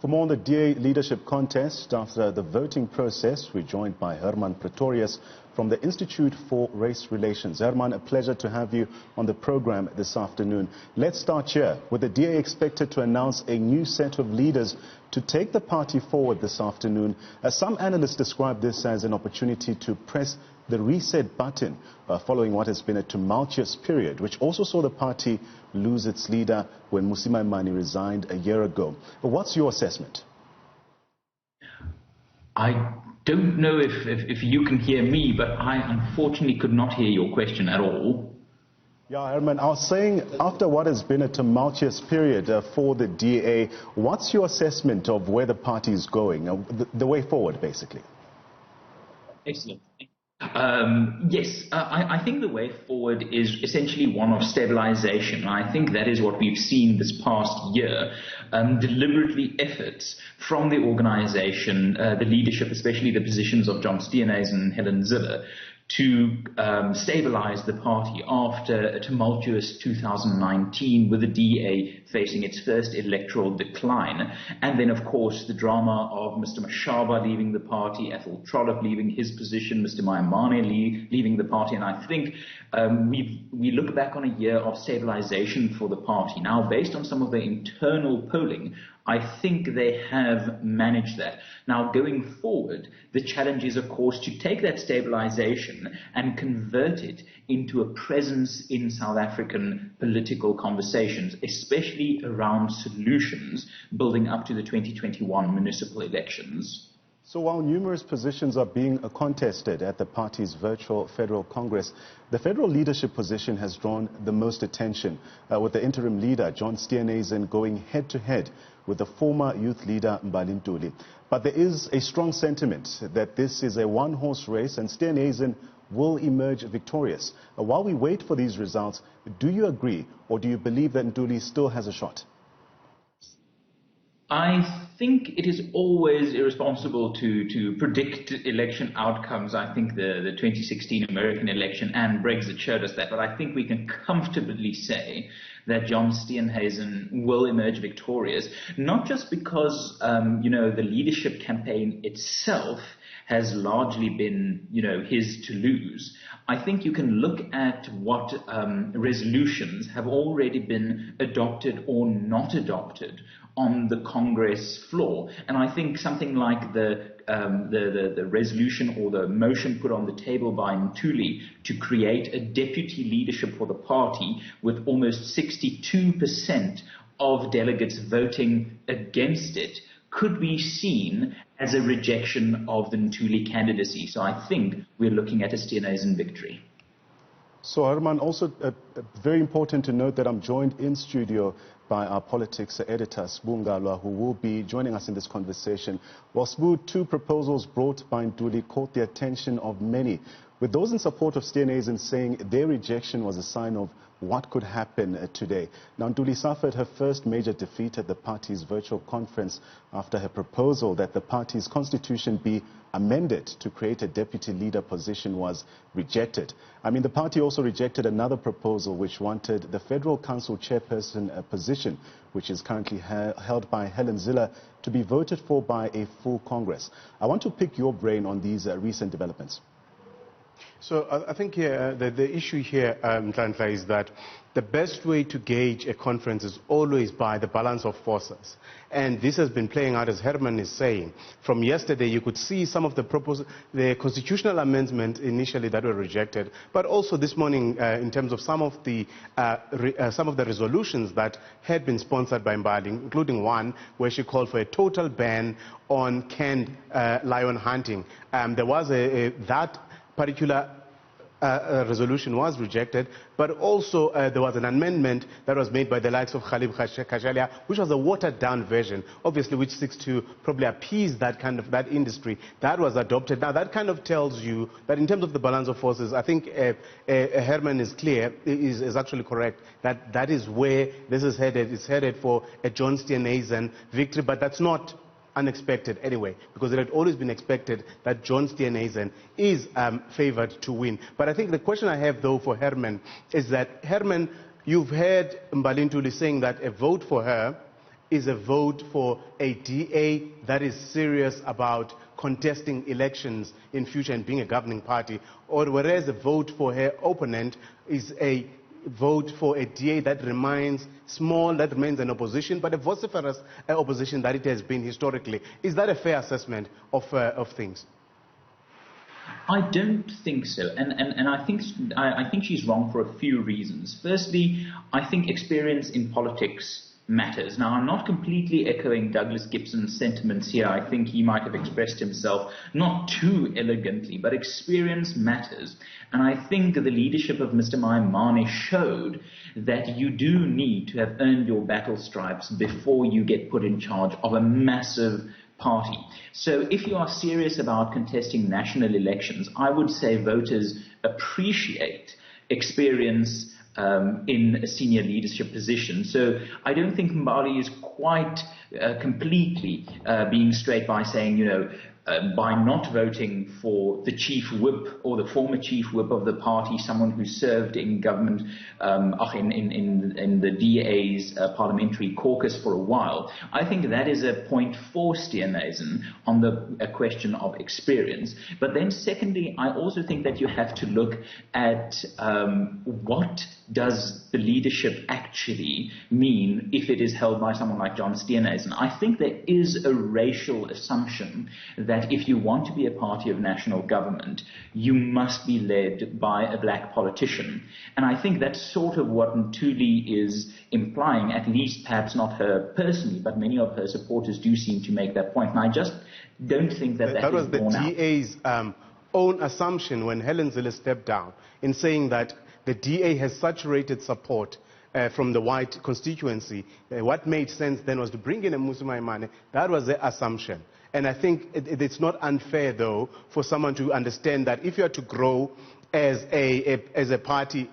For more on the DA leadership contest, after the voting process, we're joined by Herman Pretorius from the Institute for Race Relations. Herman, a pleasure to have you on the program this afternoon. Let's start here. With the DA expected to announce a new set of leaders to take the party forward this afternoon, some analysts describe this as an opportunity to press the reset button following what has been a tumultuous period, which also saw the party lose its leader when Maimane resigned a year ago. But what's your assessment? I don't know if you can hear me, but I unfortunately could not hear your question at all. Yeah, Herman, I was saying, after what has been a tumultuous period for the DA, what's your assessment of where the party is going, the way forward, basically? Excellent. Yes, I think the way forward is essentially one of stabilization. I think that is what we've seen this past year. Deliberately efforts from the organization, the leadership, especially the positions of John Steenhuisen and Nhlanhla, to stabilize the party after a tumultuous 2019 with the DA facing its first electoral decline. And then, of course, the drama of Mr. Mashaba leaving the party, Ethel Trollope leaving his position, Mr. Maimane leaving the party. And I think we look back on a year of stabilization for the party. Now, based on some of the internal polling, I think they have managed that. Now, going forward, the challenge is, of course, to take that stabilization and convert it into a presence in South African political conversations, especially around solutions building up to the 2021 municipal elections. So while numerous positions are being contested at the party's virtual Federal Congress, the federal leadership position has drawn the most attention, with the interim leader, John Steenhuisen, going head-to-head with the former youth leader, Ntuli. But there is a strong sentiment that this is a one-horse race and Steenhuisen will emerge victorious. While we wait for these results, do you agree or do you believe that Ntuli still has a shot? I think it is always irresponsible to predict election outcomes. I think the 2016 American election and Brexit showed us that. But I think we can comfortably say that John Steenhuisen will emerge victorious, not just because, the leadership campaign itself has largely been, his to lose. I think you can look at what resolutions have already been adopted or not adopted on the Congress floor. And I think something like the resolution or the motion put on the table by Ntuli to create a deputy leadership for the party with almost 62% of delegates voting against it could be seen as a rejection of the Ntuli candidacy. So I think we're looking at a Steenhuisen victory. So, Herman, also very important to note that I'm joined in studio by our politics editor, Ngalwa, who will be joining us in this conversation. Well, Sbu, two proposals brought by Ntuli caught the attention of many, with those in support of Steenhuisen saying their rejection was a sign of what could happen today. Now, Ntuli suffered her first major defeat at the party's virtual conference after her proposal that the party's constitution be amended to create a deputy leader position was rejected. I mean, the party also rejected another proposal which wanted the Federal Council chairperson position, which is currently held by Nhlanhla, to be voted for by a full Congress. I want to pick your brain on these recent developments. So I think the issue here, Nhlanhla, is that the best way to gauge a conference is always by the balance of forces. And this has been playing out, as Herman is saying. From yesterday, you could see some of the constitutional amendments initially that were rejected, but also this morning in terms of some of the resolutions that had been sponsored by Mbali, including one where she called for a total ban on canned lion hunting. There was that particular resolution was rejected, but also there was an amendment that was made by the likes of Khalib Khashalia, which was a watered-down version, obviously, which seeks to probably appease that industry. That was adopted. Now, that kind of tells you that in terms of the balance of forces, I think Herman is clear, is actually correct, that is where this is headed. It's headed for a John Steenhuisen victory, but that's not unexpected anyway, because it had always been expected that John Steenhuisen is favored to win. But I think the question I have, though, for Herman is that, Herman, you've heard Ntuli saying that a vote for her is a vote for a DA that is serious about contesting elections in future and being a governing party, or whereas a vote for her opponent is a vote for a DA that remains small, that remains an opposition, but a vociferous opposition that it has been historically. Is that a fair assessment of things? I don't think so, and I think she's wrong for a few reasons. Firstly, I think experience in politics matters. Now, I'm not completely echoing Douglas Gibson's sentiments here. I think he might have expressed himself not too elegantly, but experience matters. And I think the leadership of Mr. Maimane showed that you do need to have earned your battle stripes before you get put in charge of a massive party. So if you are serious about contesting national elections, I would say voters appreciate experience in a senior leadership position. So I don't think Mbali is quite completely being straight by saying, by not voting for the chief whip or the former chief whip of the party, someone who served in government, in the DA's parliamentary caucus for a while. I think that is a point for Steenhuisen on a question of experience. But then secondly, I also think that you have to look at what does the leadership actually mean if it is held by someone like John Steenhuisen. I think there is a racial assumption that if you want to be a party of national government, you must be led by a black politician. And I think that's sort of what Ntuli is implying, at least perhaps not her personally, but many of her supporters do seem to make that point. And I just don't think that was is the borne out. DA's own assumption when Helen Zille stepped down, in saying that the DA has saturated support from the white constituency. What made sense then was to bring in a Mmusi Maimane. That was the assumption. And I think it's not unfair, though, for someone to understand that if you are to grow as a party,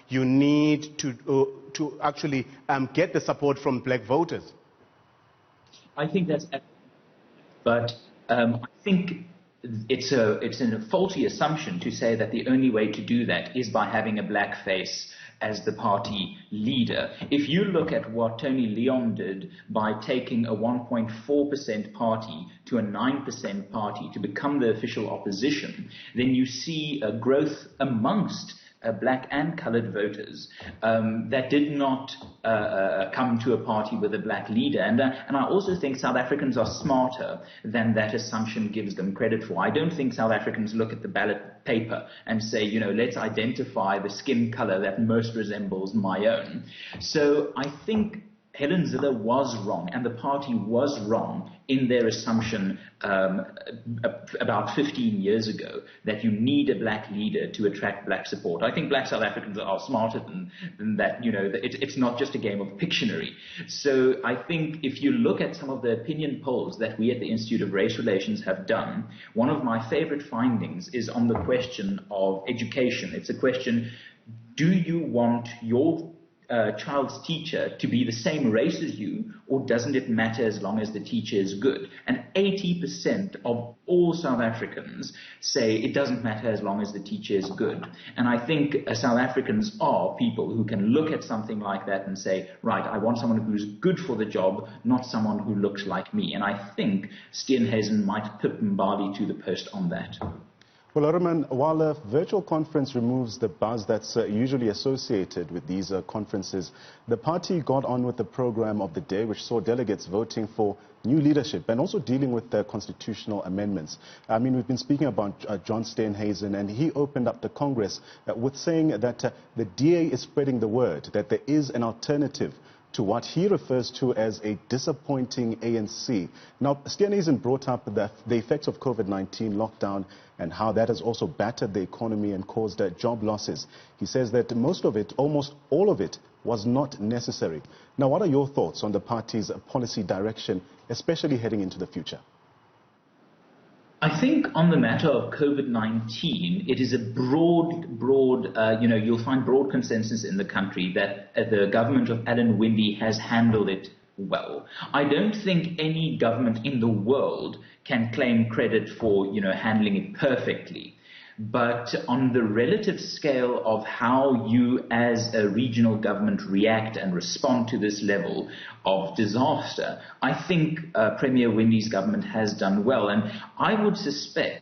you need to actually get the support from black voters. I think that's, but I think it's a faulty assumption to say that the only way to do that is by having a black face as the party leader. If you look at what Tony Leon did by taking a 1.4% party to a 9% party to become the official opposition, then you see a growth amongst black and coloured voters that did not come to a party with a black leader. And I also think South Africans are smarter than that assumption gives them credit for. I don't think South Africans look at the ballot paper and say, let's identify the skin colour that most resembles my own. So I think Helen Zille was wrong, and the party was wrong in their assumption about 15 years ago that you need a black leader to attract black support. I think black South Africans are smarter than that. It's not just a game of Pictionary. So I think if you look at some of the opinion polls that we at the Institute of Race Relations have done, one of my favorite findings is on the question of education. It's a question, do you want your child's teacher to be the same race as you, or doesn't it matter as long as the teacher is good? And 80% of all South Africans say it doesn't matter as long as the teacher is good. And I think South Africans are people who can look at something like that and say, right, I want someone who's good for the job, not someone who looks like me. And I think Steenhuisen might put Mbali to the post on that. Well, Herman, while a virtual conference removes the buzz that's usually associated with these conferences, the party got on with the program of the day, which saw delegates voting for new leadership and also dealing with the constitutional amendments. I mean, we've been speaking about John Steenhuisen, and he opened up the Congress with saying that the DA is spreading the word, that there is an alternative to what he refers to as a disappointing ANC. Now, Steenhuisen brought up the effects of COVID-19 lockdown and how that has also battered the economy and caused job losses. He says that most of it, almost all of it, was not necessary. Now, what are your thoughts on the party's policy direction, especially heading into the future? I think on the matter of COVID-19, it is a broad, you'll find broad consensus in the country that the government of Alan Winde has handled it well. I don't think any government in the world can claim credit for, handling it perfectly. But on the relative scale of how you as a regional government react and respond to this level of disaster, I think Premier Windy's government has done well. And I would suspect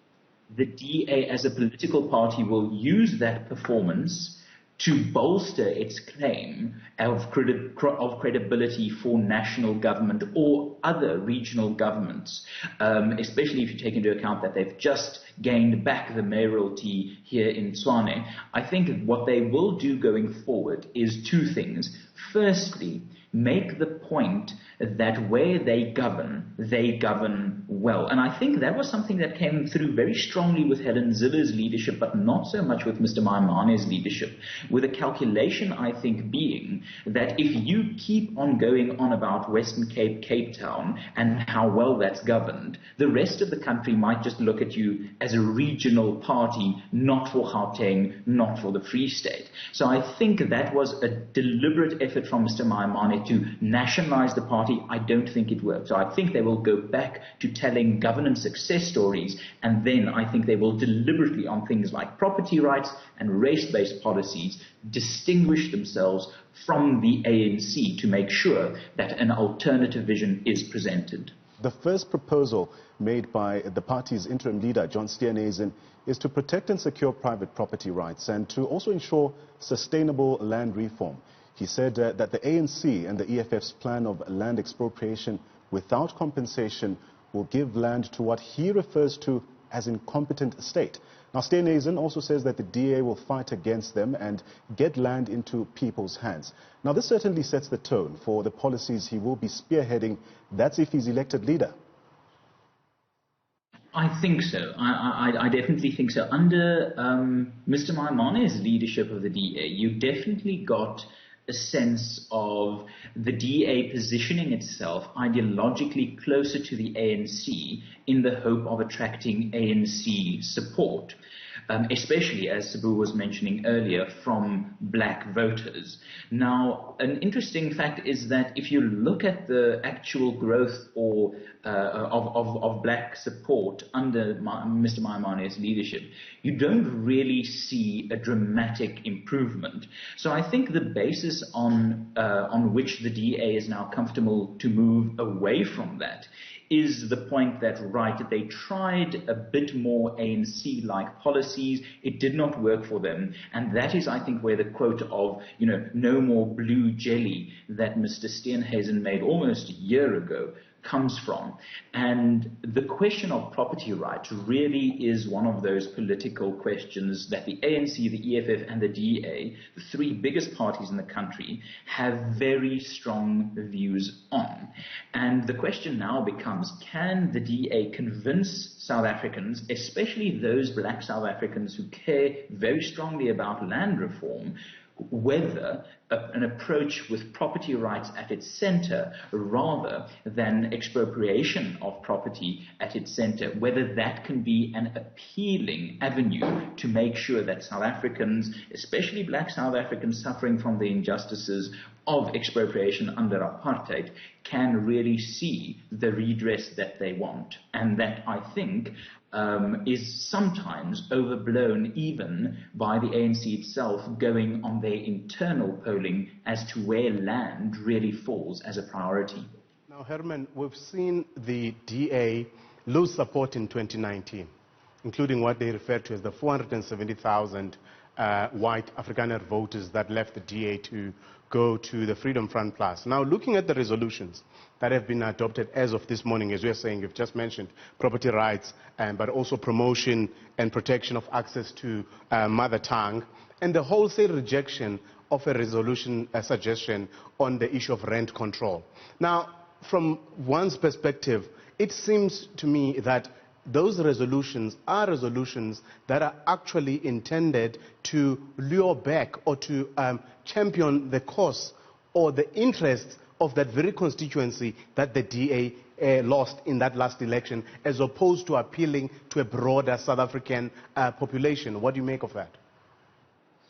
the DA as a political party will use that performance to bolster its claim of credibility for national government or other regional governments, especially if you take into account that they've just gained back the mayoralty here in Tshwane. I think what they will do going forward is two things. Firstly, make the point that where they govern well. And I think that was something that came through very strongly with Helen Zille's leadership, but not so much with Mr. Maimane's leadership, with a calculation, I think, being that if you keep on going on about Western Cape, Cape Town, and how well that's governed, the rest of the country might just look at you as a regional party, not for Gauteng, not for the Free State. So I think that was a deliberate effort from Mr. Maimane to nationalize the party. I don't think it worked. So I think they will go back to telling governance success stories, and then I think they will deliberately, on things like property rights and race-based policies, distinguish themselves from the ANC to make sure that an alternative vision is presented. The first proposal made by the party's interim leader, John Steenhuisen, is to protect and secure private property rights and to also ensure sustainable land reform. He said that the ANC and the EFF's plan of land expropriation without compensation will give land to what he refers to as incompetent state. Now, Steenhuisen also says that the DA will fight against them and get land into people's hands. Now, this certainly sets the tone for the policies he will be spearheading. That's if he's elected leader. I think so. I definitely think so. Under Mr. Maimane's leadership of the DA, you definitely got a sense of the DA positioning itself ideologically closer to the ANC in the hope of attracting ANC support, especially, as Sabu was mentioning earlier, from black voters. Now, an interesting fact is that if you look at the actual growth of black support under Mr. Maimane's leadership, you don't really see a dramatic improvement. So I think the basis on which the DA is now comfortable to move away from that is the point that, right, they tried a bit more ANC-like policies. It did not work for them. And that is, I think, where the quote of, no more blue jelly that Mr. Steenhuisen made almost a year ago comes from. And the question of property rights really is one of those political questions that the ANC, the EFF and the DA, the three biggest parties in the country, have very strong views on. And the question now becomes, can the DA convince South Africans, especially those black South Africans who care very strongly about land reform, whether an approach with property rights at its center rather than expropriation of property at its center, whether that can be an appealing avenue to make sure that South Africans, especially black South Africans suffering from the injustices of expropriation under apartheid, can really see the redress that they want. And that, I think, is sometimes overblown even by the ANC itself going on their internal polling as to where land really falls as a priority. Now, Herman, we've seen the DA lose support in 2019, including what they refer to as the 470,000 white Afrikaner voters that left the DA to go to the Freedom Front Plus. Now, looking at the resolutions that have been adopted as of this morning, as you're saying, you've just mentioned property rights, but also promotion and protection of access to mother tongue, and the wholesale rejection of a resolution, a suggestion on the issue of rent control. Now, from one's perspective, it seems to me that those resolutions are resolutions that are actually intended to lure back or to champion the cause or the interests of that very constituency that the DA lost in that last election, as opposed to appealing to a broader South African population. What do you make of that?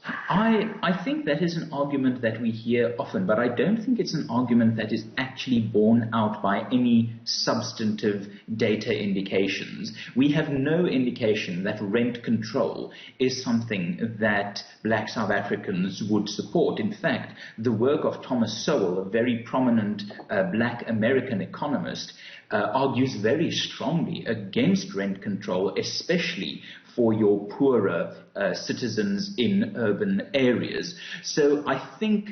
I think that is an argument that we hear often, but I don't think it's an argument that is actually borne out by any substantive data indications. We have no indication that rent control is something that black South Africans would support. In fact, the work of Thomas Sowell, a very prominent black American economist, argues very strongly against rent control, especially for your poorer citizens in urban areas. So I think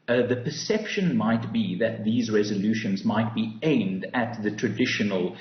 the perception might be that these resolutions might be aimed at the traditional,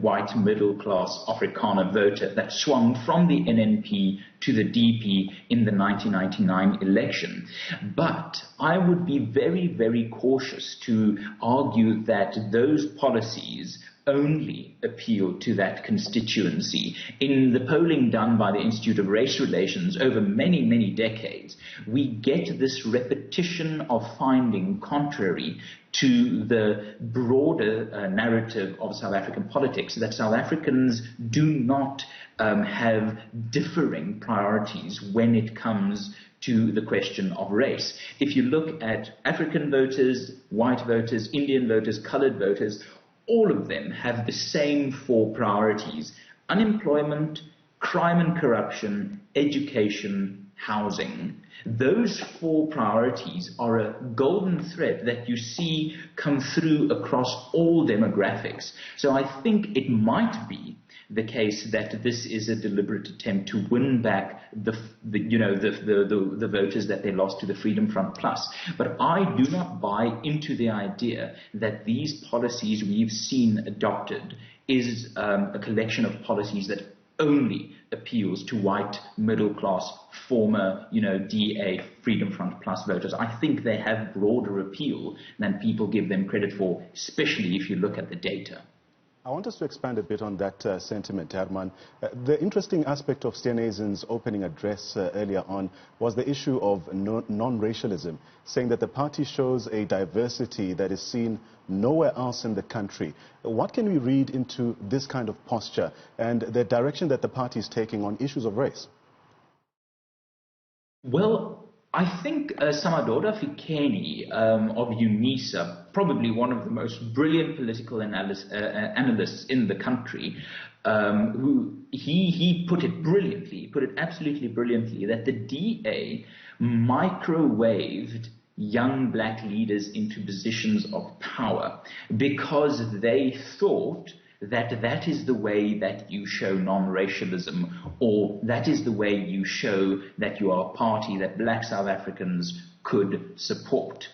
white middle-class Afrikaner voter that swung from the NNP to the DP in the 1999 election. But I would be very, very cautious to argue that those policies only appeal to that constituency. In the polling done by the Institute of Race Relations over many, many decades, we get this repetition of finding contrary to the broader narrative of South African politics, that South Africans do not have differing priorities when it comes to the question of race. If you look at African voters, white voters, Indian voters, colored voters, all of them have the same four priorities: unemployment, crime and corruption, education, housing. Those four priorities are a golden thread that you see come through across all demographics. So I think it might be the case that this is a deliberate attempt to win back the voters that they lost to the Freedom Front Plus. But I do not buy into the idea that these policies we've seen adopted is a collection of policies that only appeals to white, middle-class, former, DA, Freedom Front Plus voters. I think they have broader appeal than people give them credit for, especially if you look at the data. I want us to expand a bit on that sentiment, Herman. The interesting aspect of Steenhuisen's opening address earlier on was the issue of non-racialism, saying that the party shows a diversity that is seen nowhere else in the country. What can we read into this kind of posture and the direction that the party is taking on issues of race? Well, I think Samadoda Fikeni of UNISA, probably one of the most brilliant political analysts in the country, who he put it brilliantly, put it absolutely brilliantly, that the DA microwaved young black leaders into positions of power because they thought that is the way that you show non-racialism, or that is the way you show that you are a party that black South Africans could support.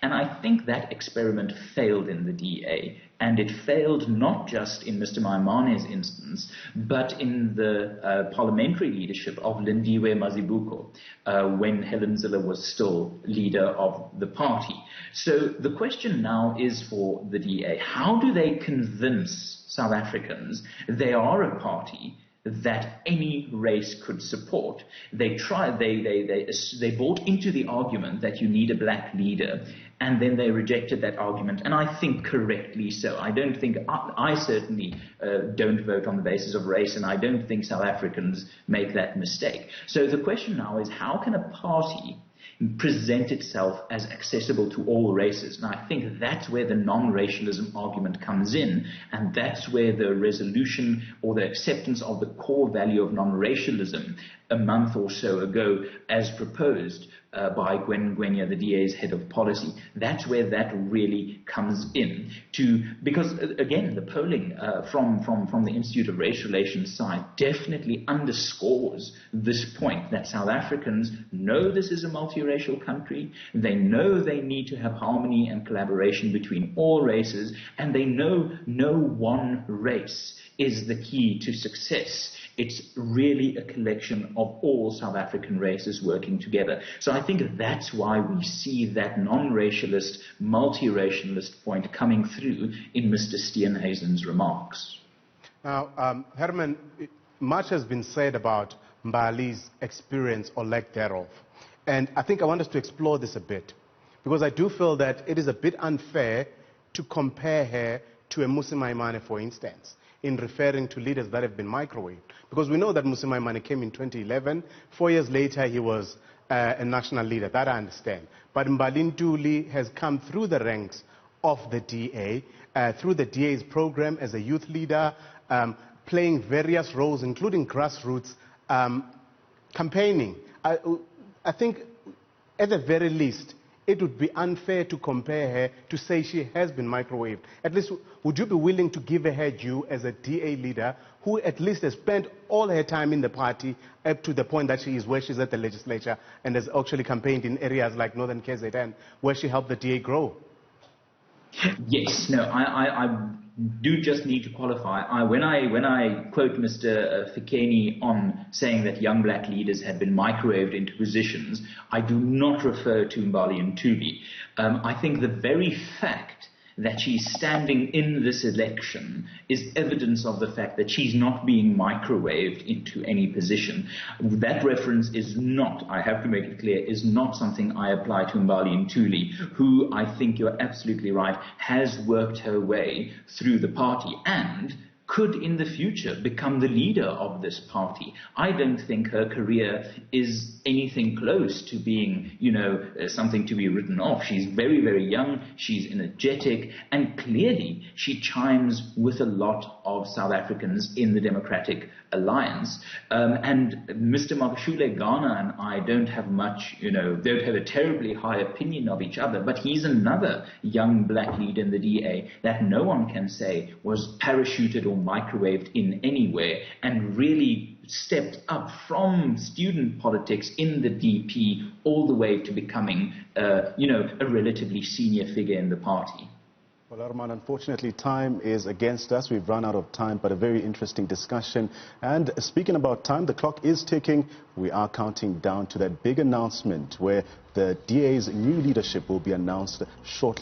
And I think that experiment failed in the DA, and it failed not just in Mr. Maimane's instance, but in the parliamentary leadership of Lindiwe Mazibuko, when Helen Zille was still leader of the party. So the question now is for the DA, how do they convince South Africans they are a party that any race could support? They bought into the argument that you need a black leader, and then they rejected that argument, and I think correctly so. I certainly don't vote on the basis of race, and I don't think South Africans make that mistake. So the question now is, how can a party present itself as accessible to all races? And I think that's where the non-racialism argument comes in, and that's where the resolution or the acceptance of the core value of non-racialism a month or so ago, as proposed by Gwen Gwenya, the DA's head of policy, that's where that really comes in. Because again, the polling from the Institute of Race Relations side definitely underscores this point, that South Africans know this is a multiracial country, they know they need to have harmony and collaboration between all races, and they know no one race is the key to success. It's really a collection of all South African races working together. So I think that's why we see that non-racialist, multiracialist point coming through in Mr. Steenhuisen's remarks. Now, Herman, much has been said about Mbali's experience or lack thereof. And I think I want us to explore this a bit, because I do feel that it is a bit unfair to compare her to a Mmusi Maimane, for instance, in referring to leaders that have been microwaved. Because we know that Mmusi Maimane came in 2011. 4 years later, he was a national leader. That I understand. But Mbali Ntuli has come through the ranks of the DA, through the DA's program as a youth leader, playing various roles, including grassroots campaigning. I think, at the very least, it would be unfair to compare her to say she has been microwaved. At least, would you be willing to give her due as a DA leader who at least has spent all her time in the party up to the point that she is where she's at the legislature and has actually campaigned in areas like Northern KZN, where she helped the DA grow? Yes, no, I do just need to qualify. When I quote Mr. Fikeni on saying that young black leaders had been microwaved into positions, I do not refer to Mbali Ntuli. I think the very fact that she's standing in this election is evidence of the fact that she's not being microwaved into any position. That reference is not, I have to make it clear, is not something I apply to Mbali Ntuli, who, I think you're absolutely right, has worked her way through the party and could in the future become the leader of this party. I don't think her career is anything close to being, something to be written off. She's very, very young, she's energetic, and clearly she chimes with a lot of South Africans in the Democratic Alliance. And Mr. Mabashule Ghana and I don't have much, don't have a terribly high opinion of each other, but he's another young black leader in the DA that no one can say was parachuted or microwaved in any way and really stepped up from student politics in the DP all the way to becoming, a relatively senior figure in the party. Well, Herman, unfortunately, time is against us. We've run out of time, but a very interesting discussion. And speaking about time, the clock is ticking. We are counting down to that big announcement where the DA's new leadership will be announced shortly.